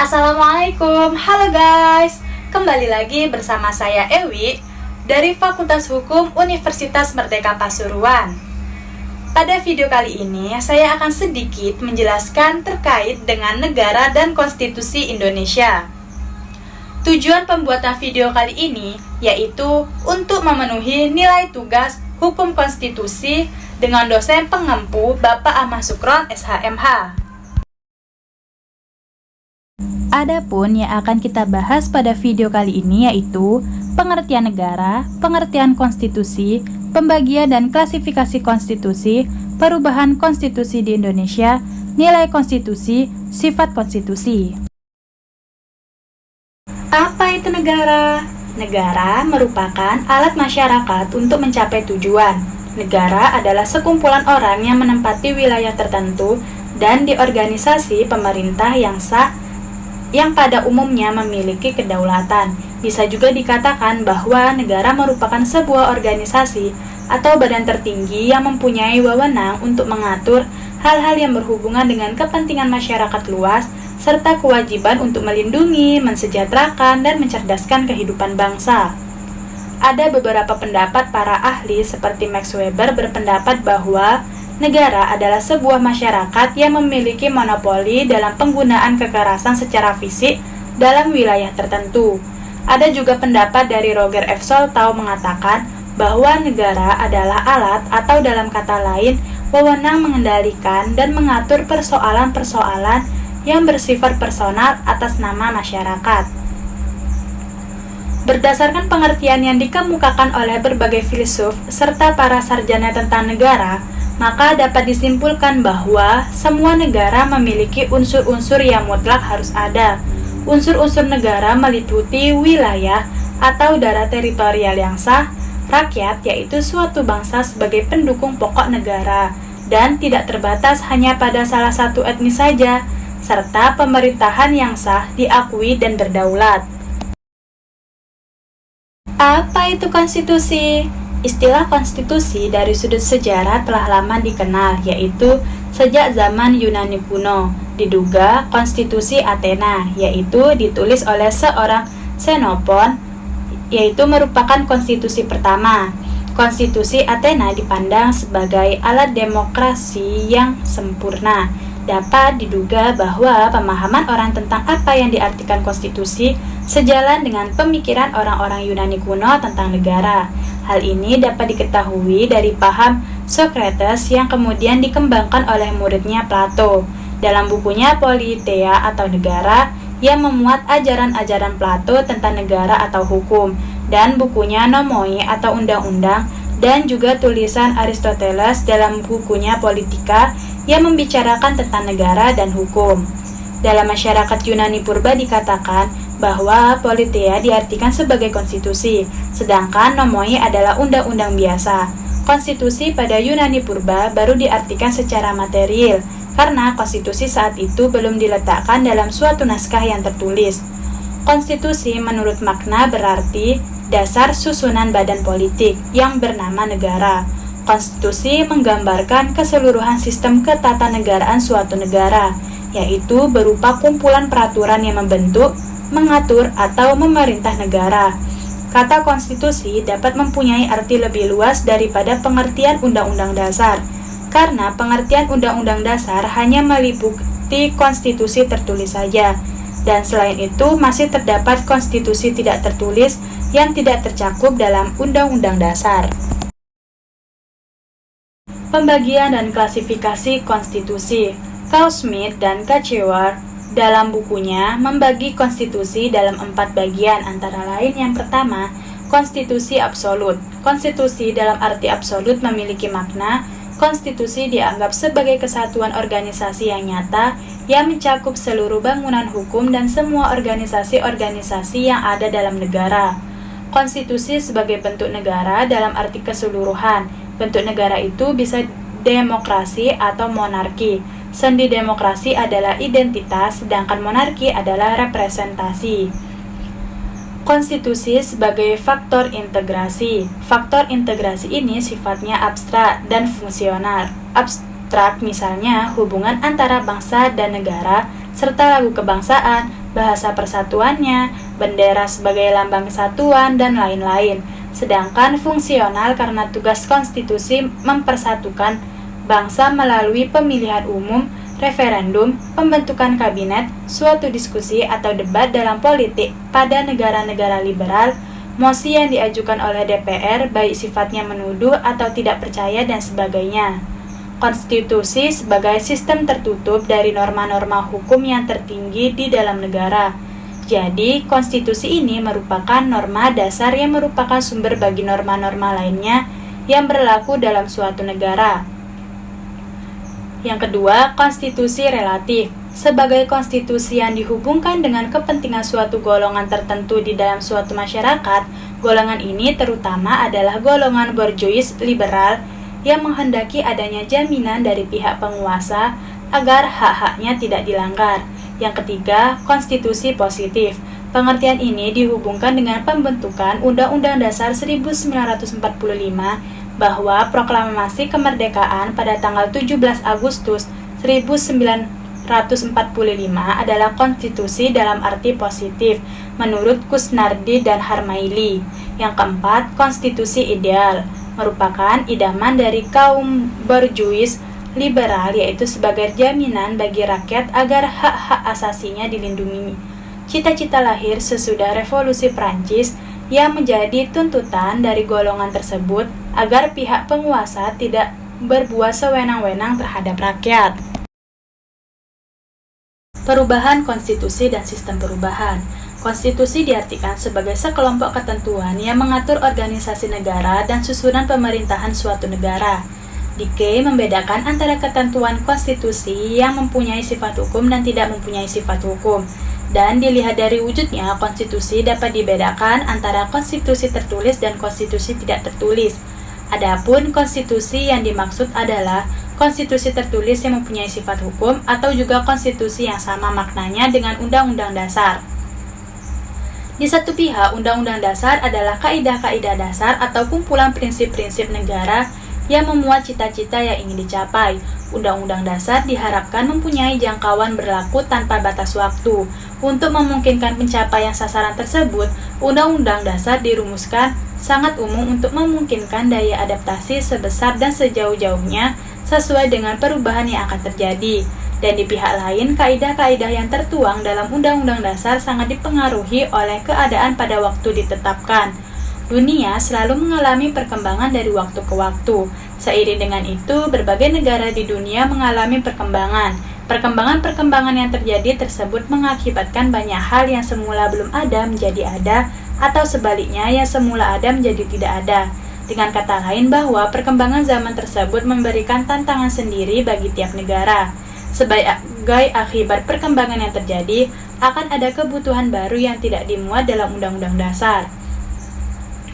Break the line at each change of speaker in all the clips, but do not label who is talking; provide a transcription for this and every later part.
Assalamualaikum, halo guys. Kembali lagi bersama saya Ewi dari Fakultas Hukum Universitas Merdeka Pasuruan. Pada video kali ini, saya akan sedikit menjelaskan terkait dengan negara dan konstitusi Indonesia. Tujuan pembuatan video kali ini yaitu untuk memenuhi nilai tugas hukum konstitusi dengan dosen pengempu Bapak Ahmad Sukron, SHMH. Adapun yang akan kita bahas pada video kali ini yaitu pengertian negara, pengertian konstitusi, pembagian dan klasifikasi konstitusi, perubahan konstitusi di Indonesia, nilai konstitusi, sifat konstitusi. Apa itu negara? Negara merupakan alat masyarakat untuk mencapai tujuan. Negara adalah sekumpulan orang yang menempati wilayah tertentu dan di organisasi pemerintah yang sah yang pada umumnya memiliki kedaulatan. Bisa juga dikatakan bahwa negara merupakan sebuah organisasi atau badan tertinggi yang mempunyai wewenang untuk mengatur hal-hal yang berhubungan dengan kepentingan masyarakat luas, serta kewajiban untuk melindungi, mensejahterakan, dan mencerdaskan kehidupan bangsa. Ada beberapa pendapat para ahli seperti Max Weber berpendapat bahwa negara adalah sebuah masyarakat yang memiliki monopoli dalam penggunaan kekerasan secara fisik dalam wilayah tertentu. Ada juga pendapat dari Roger F. Soltau mengatakan bahwa negara adalah alat atau dalam kata lain, wewenang mengendalikan dan mengatur persoalan-persoalan yang bersifat personal atas nama masyarakat. Berdasarkan pengertian yang dikemukakan oleh berbagai filsuf serta para sarjana tentang negara, maka dapat disimpulkan bahwa semua negara memiliki unsur-unsur yang mutlak harus ada. Unsur-unsur negara meliputi wilayah atau daerah teritorial yang sah, rakyat yaitu suatu bangsa sebagai pendukung pokok negara, dan tidak terbatas hanya pada salah satu etnis saja, serta pemerintahan yang sah, diakui dan berdaulat. Apa itu konstitusi? Istilah konstitusi dari sudut sejarah telah lama dikenal, yaitu sejak zaman Yunani kuno. Diduga konstitusi Athena, yaitu ditulis oleh seorang Xenophon, yaitu merupakan konstitusi pertama. Konstitusi Athena dipandang sebagai alat demokrasi yang sempurna. Dapat diduga bahwa pemahaman orang tentang apa yang diartikan konstitusi sejalan dengan pemikiran orang-orang Yunani kuno tentang negara. Hal ini dapat diketahui dari paham Socrates yang kemudian dikembangkan oleh muridnya Plato. Dalam bukunya Politeia atau Negara yang memuat ajaran-ajaran Plato tentang negara atau hukum, dan bukunya Nomoi atau Undang-Undang, dan juga tulisan Aristoteles dalam bukunya Politika yang membicarakan tentang negara dan hukum. Dalam masyarakat Yunani purba dikatakan bahwa Politeia diartikan sebagai konstitusi, sedangkan Nomoi adalah undang-undang biasa. Konstitusi pada Yunani purba baru diartikan secara material, karena konstitusi saat itu belum diletakkan dalam suatu naskah yang tertulis. Konstitusi menurut makna berarti dasar susunan badan politik yang bernama negara. Konstitusi menggambarkan keseluruhan sistem ketatanegaraan suatu negara, yaitu berupa kumpulan peraturan yang membentuk, mengatur, atau memerintah negara. Kata konstitusi dapat mempunyai arti lebih luas daripada pengertian undang-undang dasar, karena pengertian undang-undang dasar hanya meliputi konstitusi tertulis saja, dan selain itu masih terdapat konstitusi tidak tertulis yang tidak tercakup dalam undang-undang dasar. Pembagian dan klasifikasi konstitusi. Carl Schmitt dan Kacewar dalam bukunya membagi konstitusi dalam 4 bagian, antara lain yang pertama, konstitusi absolut. Konstitusi dalam arti absolut memiliki makna konstitusi dianggap sebagai kesatuan organisasi yang nyata yang mencakup seluruh bangunan hukum dan semua organisasi-organisasi yang ada dalam negara. Konstitusi sebagai bentuk negara dalam arti keseluruhan. Bentuk negara itu bisa demokrasi atau monarki. Sendi demokrasi adalah identitas, sedangkan monarki adalah representasi. Konstitusi sebagai faktor integrasi. Faktor integrasi ini sifatnya abstrak dan fungsional. Abstrak misalnya hubungan antara bangsa dan negara, serta lagu kebangsaan, bahasa persatuannya, bendera sebagai lambang kesatuan, dan lain-lain. Sedangkan fungsional karena tugas konstitusi mempersatukan bangsa melalui pemilihan umum, referendum, pembentukan kabinet, suatu diskusi atau debat dalam politik. Pada negara-negara liberal, mosi yang diajukan oleh DPR baik sifatnya menuduh atau tidak percaya dan sebagainya. Konstitusi sebagai sistem tertutup dari norma-norma hukum yang tertinggi di dalam negara. Jadi, konstitusi ini merupakan norma dasar yang merupakan sumber bagi norma-norma lainnya yang berlaku dalam suatu negara. Yang kedua, konstitusi relatif. Sebagai konstitusi yang dihubungkan dengan kepentingan suatu golongan tertentu di dalam suatu masyarakat, golongan ini terutama adalah golongan borjuis liberal yang menghendaki adanya jaminan dari pihak penguasa agar hak-haknya tidak dilanggar. Yang ketiga, konstitusi positif. Pengertian ini dihubungkan dengan pembentukan Undang-Undang Dasar 1945 bahwa proklamasi kemerdekaan pada tanggal 17 Agustus 1945 adalah konstitusi dalam arti positif menurut Kusnardi dan Harmaili. Yang keempat, konstitusi ideal merupakan idaman dari kaum borjuis liberal, yaitu sebagai jaminan bagi rakyat agar hak-hak asasinya dilindungi. Cita-cita lahir sesudah revolusi Prancis yang menjadi tuntutan dari golongan tersebut agar pihak penguasa tidak berbuat sewenang-wenang terhadap rakyat. Perubahan konstitusi dan sistem perubahan. Konstitusi diartikan sebagai sekelompok ketentuan yang mengatur organisasi negara dan susunan pemerintahan suatu negara. Dike membedakan antara ketentuan konstitusi yang mempunyai sifat hukum dan tidak mempunyai sifat hukum. Dan dilihat dari wujudnya, konstitusi dapat dibedakan antara konstitusi tertulis dan konstitusi tidak tertulis. Adapun konstitusi yang dimaksud adalah konstitusi tertulis yang mempunyai sifat hukum atau juga konstitusi yang sama maknanya dengan undang-undang dasar. Di satu pihak, undang-undang dasar adalah kaidah-kaidah dasar atau kumpulan prinsip-prinsip negara yang memuat cita-cita yang ingin dicapai. Undang-undang dasar diharapkan mempunyai jangkauan berlaku tanpa batas waktu. Untuk memungkinkan pencapaian sasaran tersebut, undang-undang dasar dirumuskan sangat umum untuk memungkinkan daya adaptasi sebesar dan sejauh-jauhnya sesuai dengan perubahan yang akan terjadi. Dan di pihak lain, kaidah-kaidah yang tertuang dalam undang-undang dasar sangat dipengaruhi oleh keadaan pada waktu ditetapkan. Dunia selalu mengalami perkembangan dari waktu ke waktu. Seiring dengan itu, berbagai negara di dunia mengalami perkembangan. Perkembangan-perkembangan yang terjadi tersebut mengakibatkan banyak hal yang semula belum ada menjadi ada, atau sebaliknya yang semula ada menjadi tidak ada. Dengan kata lain bahwa perkembangan zaman tersebut memberikan tantangan sendiri bagi tiap negara. Sebagai akibat perkembangan yang terjadi, akan ada kebutuhan baru yang tidak dimuat dalam undang-undang dasar.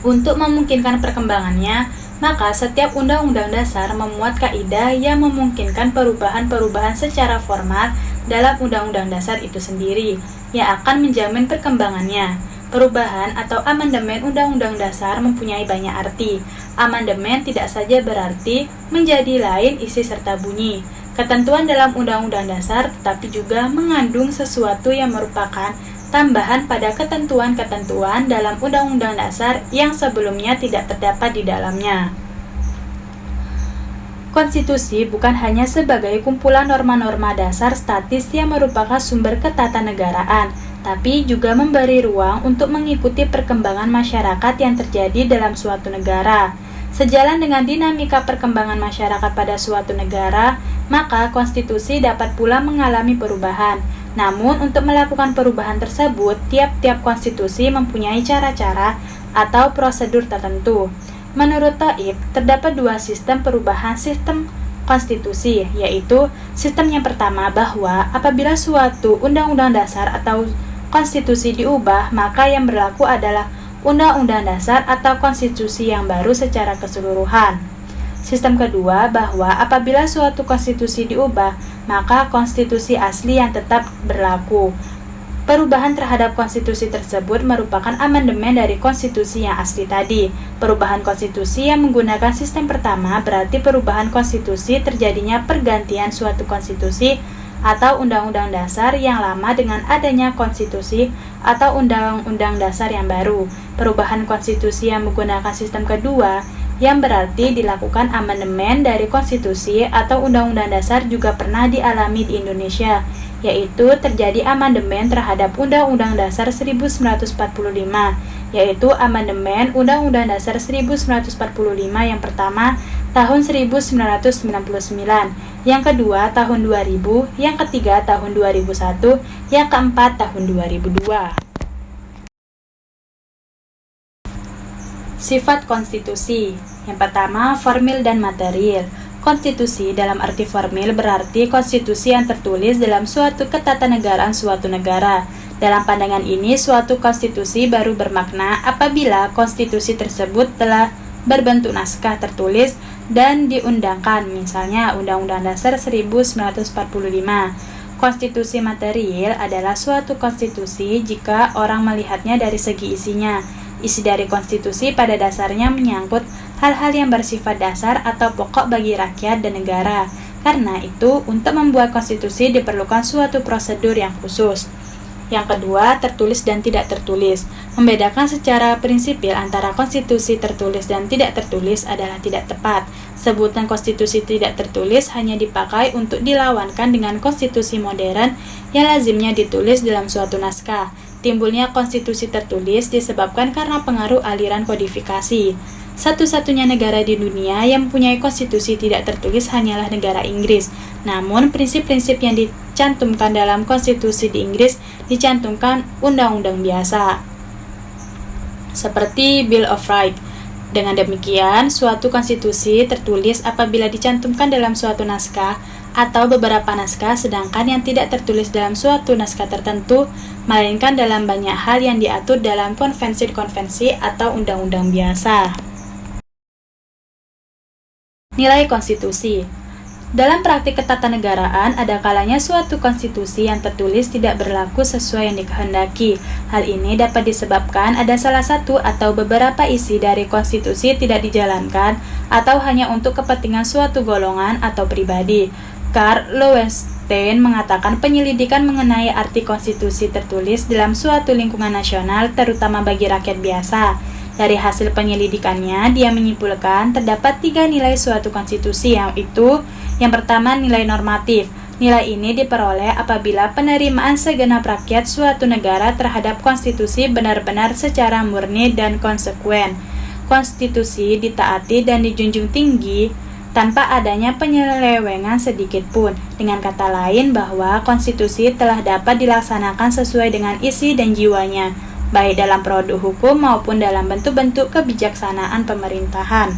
Untuk memungkinkan perkembangannya, maka setiap undang-undang dasar memuat kaidah yang memungkinkan perubahan-perubahan secara formal dalam undang-undang dasar itu sendiri, yang akan menjamin perkembangannya. Perubahan atau amandemen undang-undang dasar mempunyai banyak arti. Amandemen tidak saja berarti menjadi lain isi serta bunyi ketentuan dalam undang-undang dasar, tetapi juga mengandung sesuatu yang merupakan tambahan pada ketentuan-ketentuan dalam undang-undang dasar yang sebelumnya tidak terdapat di dalamnya. Konstitusi bukan hanya sebagai kumpulan norma-norma dasar statis yang merupakan sumber ketatanegaraan, tapi juga memberi ruang untuk mengikuti perkembangan masyarakat yang terjadi dalam suatu negara. Sejalan dengan dinamika perkembangan masyarakat pada suatu negara, maka konstitusi dapat pula mengalami perubahan. Namun, untuk melakukan perubahan tersebut, tiap-tiap konstitusi mempunyai cara-cara atau prosedur tertentu. Menurut Taib, terdapat dua sistem perubahan sistem konstitusi, yaitu sistem yang pertama bahwa apabila suatu undang-undang dasar atau konstitusi diubah, maka yang berlaku adalah undang-undang dasar atau konstitusi yang baru secara keseluruhan. Sistem kedua bahwa apabila suatu konstitusi diubah, maka konstitusi asli yang tetap berlaku. Perubahan terhadap konstitusi tersebut merupakan amandemen dari konstitusi yang asli tadi. Perubahan konstitusi yang menggunakan sistem pertama berarti perubahan konstitusi terjadinya pergantian suatu konstitusi atau Undang-Undang Dasar yang lama dengan adanya konstitusi atau Undang-Undang Dasar yang baru. Perubahan konstitusi yang menggunakan sistem kedua yang berarti dilakukan amandemen dari konstitusi atau Undang-Undang Dasar juga pernah dialami di Indonesia, yaitu terjadi amandemen terhadap Undang-Undang Dasar 1945, yaitu amandemen Undang-Undang Dasar 1945 yang pertama tahun 1999, yang kedua tahun 2000, yang ketiga tahun 2001, yang keempat tahun 2002. Sifat konstitusi. Yang pertama, formil dan material. Konstitusi dalam arti formil berarti konstitusi yang tertulis dalam suatu ketatanegaraan suatu negara. Dalam pandangan ini, suatu konstitusi baru bermakna apabila konstitusi tersebut telah berbentuk naskah tertulis dan diundangkan, misalnya Undang-Undang Dasar 1945. Konstitusi material adalah suatu konstitusi jika orang melihatnya dari segi isinya. Isi dari konstitusi pada dasarnya menyangkut hal-hal yang bersifat dasar atau pokok bagi rakyat dan negara. Karena itu, untuk membuat konstitusi diperlukan suatu prosedur yang khusus. Yang kedua, tertulis dan tidak tertulis. Membedakan secara prinsipil antara konstitusi tertulis dan tidak tertulis adalah tidak tepat. Sebutan konstitusi tidak tertulis hanya dipakai untuk dilawankan dengan konstitusi modern yang lazimnya ditulis dalam suatu naskah. Timbulnya konstitusi tertulis disebabkan karena pengaruh aliran kodifikasi. Satu-satunya negara di dunia yang mempunyai konstitusi tidak tertulis hanyalah negara Inggris. Namun, prinsip-prinsip yang dicantumkan dalam konstitusi di Inggris dicantumkan undang-undang biasa, seperti Bill of Rights. Dengan demikian, suatu konstitusi tertulis apabila dicantumkan dalam suatu naskah atau beberapa naskah, sedangkan yang tidak tertulis dalam suatu naskah tertentu, melainkan dalam banyak hal yang diatur dalam konvensi-konvensi atau undang-undang biasa. Nilai konstitusi. Dalam praktik ketatanegaraan, ada kalanya suatu konstitusi yang tertulis tidak berlaku sesuai yang dikehendaki. Hal ini dapat disebabkan ada salah satu atau beberapa isi dari konstitusi tidak dijalankan atau hanya untuk kepentingan suatu golongan atau pribadi. Karl Lowenstein mengatakan penyelidikan mengenai arti konstitusi tertulis dalam suatu lingkungan nasional, terutama bagi rakyat biasa. Dari hasil penyelidikannya, dia menyimpulkan terdapat 3 nilai suatu konstitusi, yaitu yang pertama, nilai normatif. Nilai ini diperoleh apabila penerimaan segenap rakyat suatu negara terhadap konstitusi benar-benar secara murni dan konsekuen. Konstitusi ditaati dan dijunjung tinggi tanpa adanya penyelewengan sedikit pun. Dengan kata lain, bahwa konstitusi telah dapat dilaksanakan sesuai dengan isi dan jiwanya, baik dalam produk hukum maupun dalam bentuk-bentuk kebijaksanaan pemerintahan.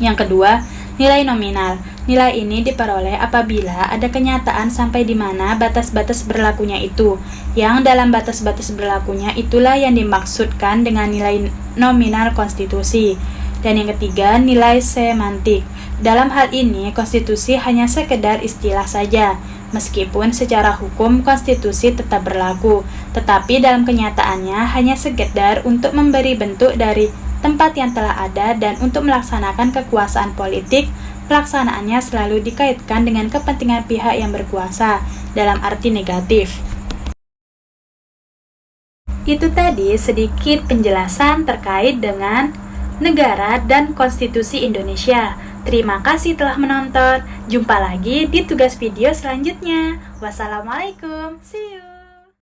Yang kedua, nilai nominal. Nilai ini diperoleh apabila ada kenyataan sampai di mana batas-batas berlakunya itu. Yang dalam batas-batas berlakunya itulah yang dimaksudkan dengan nilai nominal konstitusi. Dan yang ketiga, nilai semantik. Dalam hal ini, konstitusi hanya sekedar istilah saja. Meskipun secara hukum konstitusi tetap berlaku, tetapi dalam kenyataannya hanya sekedar untuk memberi bentuk dari tempat yang telah ada dan untuk melaksanakan kekuasaan politik. Pelaksanaannya selalu dikaitkan dengan kepentingan pihak yang berkuasa dalam arti negatif. Itu tadi sedikit penjelasan terkait dengan negara dan konstitusi Indonesia. Terima kasih telah menonton. Jumpa lagi di tugas video selanjutnya. Wassalamualaikum. See you.